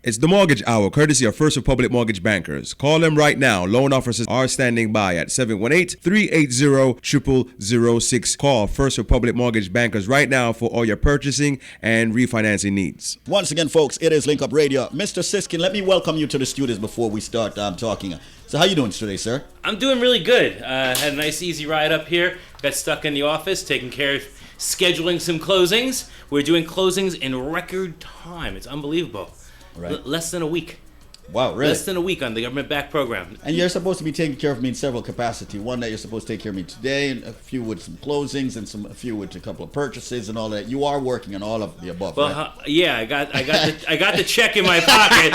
It's the Mortgage Hour, courtesy of First Republic Mortgage Bankers. Call them right now. Loan officers are standing by at 718-380-0006. Call First Republic Mortgage Bankers right now for all your purchasing and refinancing needs. Once again, folks, it is Link Up Radio. Mr. Siskin, let me welcome you to the studios before we start talking. So how you doing today, sir? I'm doing really good. Had a nice, easy ride up here. Got stuck in the office, taking care of scheduling some closings. We're doing closings in record time. It's unbelievable. Right. Less than a week. Wow, really? Less than a week on the government-backed program. And you're supposed to be taking care of me in several capacities. One that you're supposed to take care of me today, and a few with some closings, and a few with a couple of purchases and all that. You are working on all of the above, well, right? Yeah, I got the check in my pocket.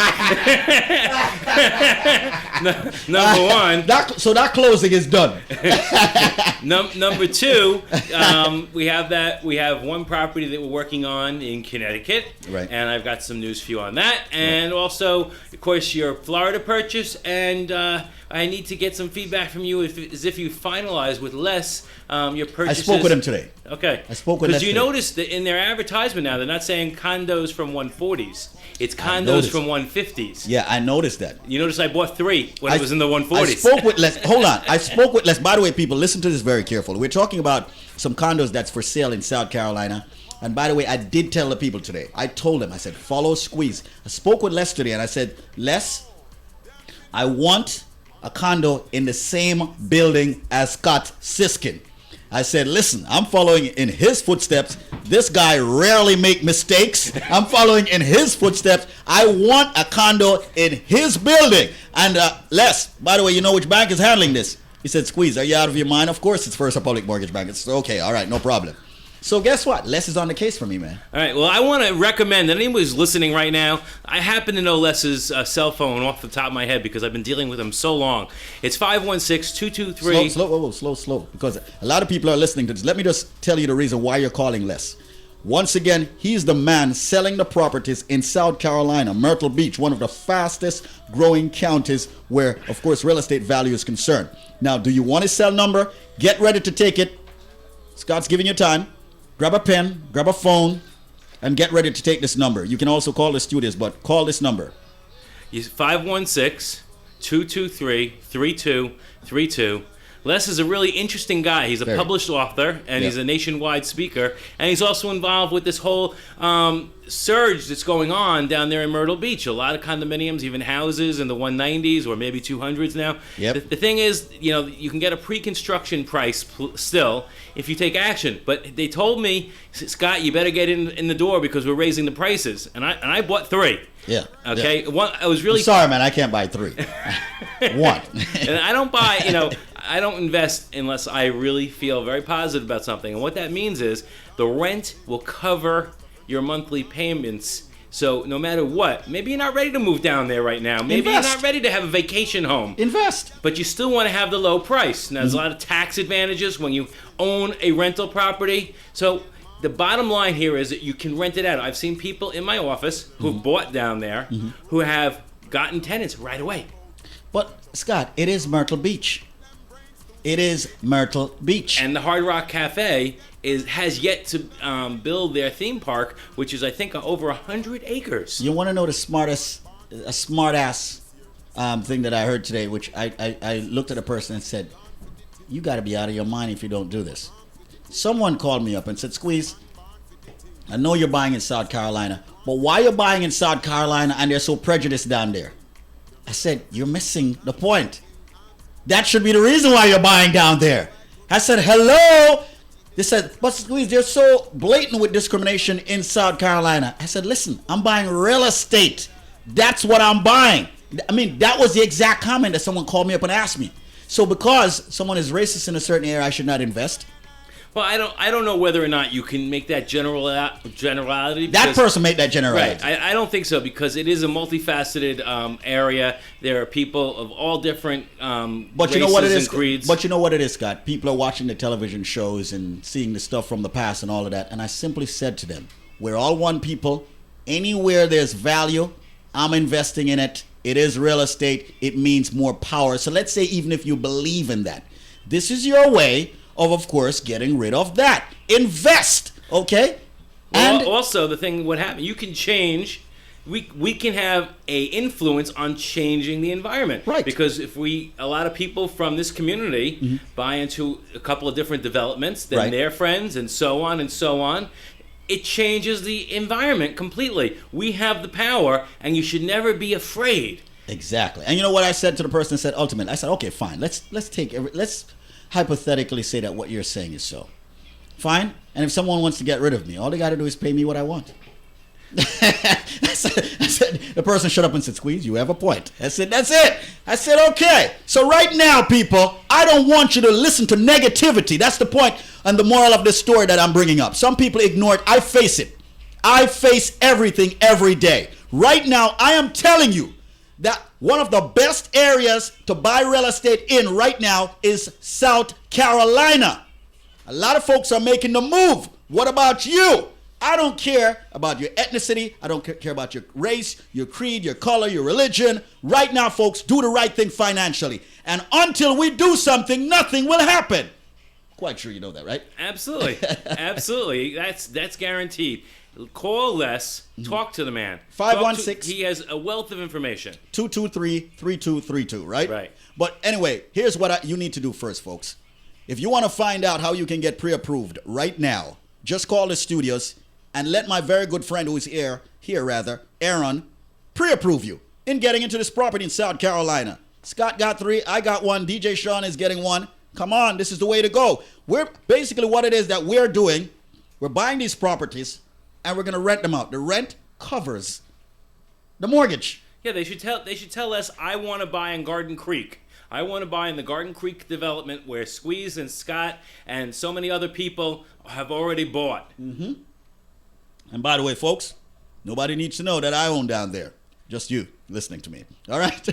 Number one. So that closing is done. Number two, we have one property that we're working on in Connecticut, right? And I've got some news for you on that, and also, of course, your Florida purchase, and I need to get some feedback from you as if you finalize with Les your purchases. I spoke with him today. Okay. I spoke with Les. Because you today. notice that in their advertisement now, they're not saying condos from 140s. It's condos from 150s. Yeah, I noticed that. You notice I bought 3 when it was in the 140s. I spoke with Les. Hold on. I spoke with Les. By the way, people, listen to this very carefully. We're talking about some condos that's for sale in South Carolina. And by the way, I did tell the people today. I told them, I said, follow Squeeze. I spoke with Les today, and I said, Les, I want a condo in the same building as Scott Siskin. I said, listen, I'm following in his footsteps. This guy rarely make mistakes. I'm following in his footsteps. I want a condo in his building. And Les, by the way, you know which bank is handling this? He said, Squeeze, are you out of your mind? Of course it's First Republic Mortgage Bank. It's okay, all right, no problem. So guess what? Les is on the case for me, man. All right. Well, I want to recommend that anyone who's listening right now, I happen to know Les's cell phone off the top of my head because I've been dealing with him so long. It's 516-223. Slow. Because a lot of people are listening to this. Let me just tell you the reason why you're calling Les. Once again, he's the man selling the properties in South Carolina, Myrtle Beach, one of the fastest growing counties where, of course, real estate value is concerned. Now, do you want his cell number? Get ready to take it. Scott's giving you time. Grab a pen, grab a phone, and get ready to take this number. You can also call the studios, but call this number. 516-223-3232. Les is a really interesting guy. He's a published author, and he's a nationwide speaker. And he's also involved with this whole surge that's going on down there in Myrtle Beach. A lot of condominiums, even houses in the 190s or maybe 200s now. Yep. The thing is, you can get a pre-construction price still if you take action. But they told me, Scott, you better get in the door because we're raising the prices. And I bought 3. Yeah. Okay. Yeah. One, I was really sorry, man. I can't buy 3. One. And I don't buy. I don't invest unless I really feel very positive about something. And what that means is the rent will cover your monthly payments. So no matter what, maybe you're not ready to move down there right now. Maybe you're not ready to have a vacation home. Invest. But you still want to have the low price. Now, there's a lot of tax advantages when you own a rental property. So the bottom line here is that you can rent it out. I've seen people in my office who've bought down there who have gotten tenants right away. But, Scott, it is Myrtle Beach. It is Myrtle Beach. And the Hard Rock Cafe has yet to build their theme park, which is, I think, over 100 acres. You want to know the smart-ass thing that I heard today, which I looked at a person and said, you got to be out of your mind if you don't do this. Someone called me up and said, Squeeze, I know you're buying in South Carolina, but why you're buying in South Carolina and they're so prejudiced down there? I said, you're missing the point. That should be the reason why you're buying down there. I said, hello? They said, but Squeeze, they're so blatant with discrimination in South Carolina. I said, listen, I'm buying real estate. That's what I'm buying. I mean, that was the exact comment that someone called me up and asked me. So because someone is racist in a certain area, I should not invest. Well, I don't know whether or not you can make that generality. That person made that generality. Right. I don't think so because it is a multifaceted area. There are people of all different but you know races what it is, and creeds. But you know what it is, Scott? People are watching the television shows and seeing the stuff from the past and all of that. And I simply said to them, we're all one people. Anywhere there's value, I'm investing in it. It is real estate. It means more power. So let's say even if you believe in that, this is your way of course, getting rid of that. Invest, okay? Well, and also, the thing, what happened, you can change we can have a influence on changing the environment. Right. Because if a lot of people from this community buy into a couple of different developments, then Right. their friends and so on, it changes the environment completely. We have the power, and you should never be afraid. Exactly. And you know what I said to the person that said ultimate? I said, okay, fine. Let's hypothetically say that what you're saying is so. Fine. And if someone wants to get rid of me, all they got to do is pay me what I want. I said, the person shut up and said, Squeeze, you have a point. I said, that's it. I said, okay. So right now, people, I don't want you to listen to negativity. That's the point and the moral of this story that I'm bringing up. Some people ignore it. I face it. I face everything every day. Right now, I am telling you that one of the best areas to buy real estate in right now is South Carolina. A lot of folks are making the move. What about you? I don't care about your ethnicity. I don't care about your race, your creed, your color, your religion. Right now, folks, do the right thing financially. And until we do something, nothing will happen. Quite sure you know that, right? Absolutely. Absolutely. That's guaranteed. Call Les, talk to the man. 516 He has a wealth of information. 223-3232, right? Right. But anyway, here's what you need to do first, folks. If you want to find out how you can get pre-approved right now, just call the studios and let my very good friend who is here, Aaron, pre-approve you in getting into this property in South Carolina. Scott got 3, I got 1, DJ Sean is getting 1. Come on, this is the way to go. We're basically what it is that we're doing. We're buying these properties and we're going to rent them out. The rent covers the mortgage. Yeah, they should tell us, I want to buy in Garden Creek. I want to buy in the Garden Creek development where Squeeze and Scott and so many other people have already bought. Mm-hmm. And by the way, folks, nobody needs to know that I own down there. Just you listening to me. All right?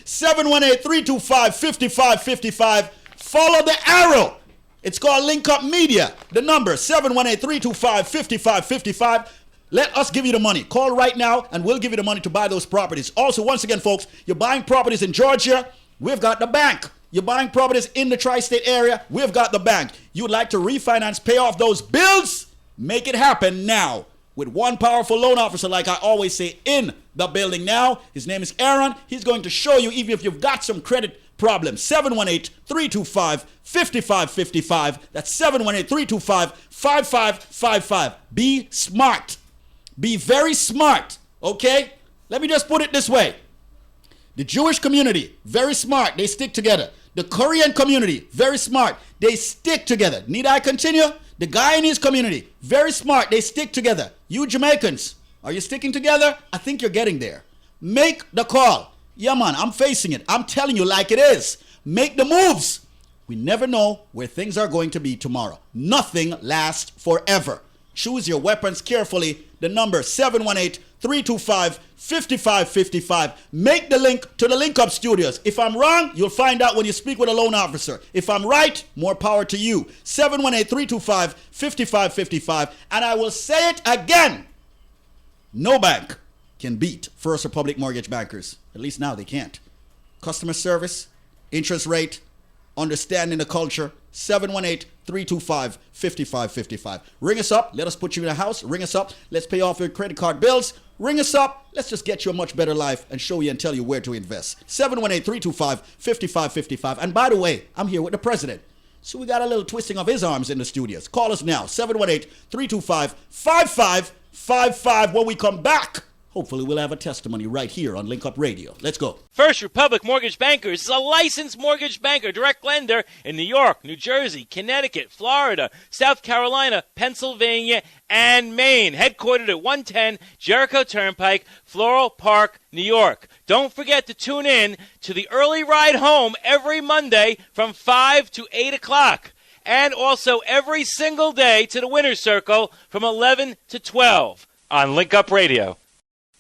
718-325-5555. Follow the arrow. It's called Link Up Media. The number, 718-325-5555. Let us give you the money. Call right now, and we'll give you the money to buy those properties. Also, once again, folks, you're buying properties in Georgia, we've got the bank. You're buying properties in the tri-state area, we've got the bank. You'd like to refinance, pay off those bills? Make it happen now with one powerful loan officer, like I always say, in the building now. His name is Aaron. He's going to show you, even if you've got some credit problems. 718-325-5555. That's 718-325-5555. Be smart. Be very smart, okay? Let me just put it this way. The Jewish community, very smart. They stick together. The Korean community, very smart. They stick together. Need I continue? The Guyanese community, very smart. They stick together. You Jamaicans, are you sticking together? I think you're getting there. Make the call. Yeah, man, I'm facing it. I'm telling you like it is. Make the moves. We never know where things are going to be tomorrow. Nothing lasts forever. Choose your weapons carefully. The number 718-325-5555. Make the link to the Link Up Studios. If I'm wrong, you'll find out when you speak with a loan officer. If I'm right, more power to you. 718-325-5555. And I will say it again. No bank can beat First Republic Mortgage Bankers. At least now they can't. Customer service, interest rate, understanding the culture. 718-325-5555. Ring us up. Let us put you in a house. Ring us up. Let's pay off your credit card bills. Ring us up. Let's just get you a much better life and show you and tell you where to invest. 718-325-5555. And by the way, I'm here with the president. So we got a little twisting of his arms in the studios. Call us now. 718-325-5555. When we come back, hopefully we'll have a testimony right here on Link Up Radio. Let's go. First Republic Mortgage Bankers is a licensed mortgage banker, direct lender in New York, New Jersey, Connecticut, Florida, South Carolina, Pennsylvania, and Maine. Headquartered at 110 Jericho Turnpike, Floral Park, New York. Don't forget to tune in to the early ride home every Monday from 5 to 8 o'clock. And also every single day to the Winner's Circle from 11 to 12 on Link Up Radio.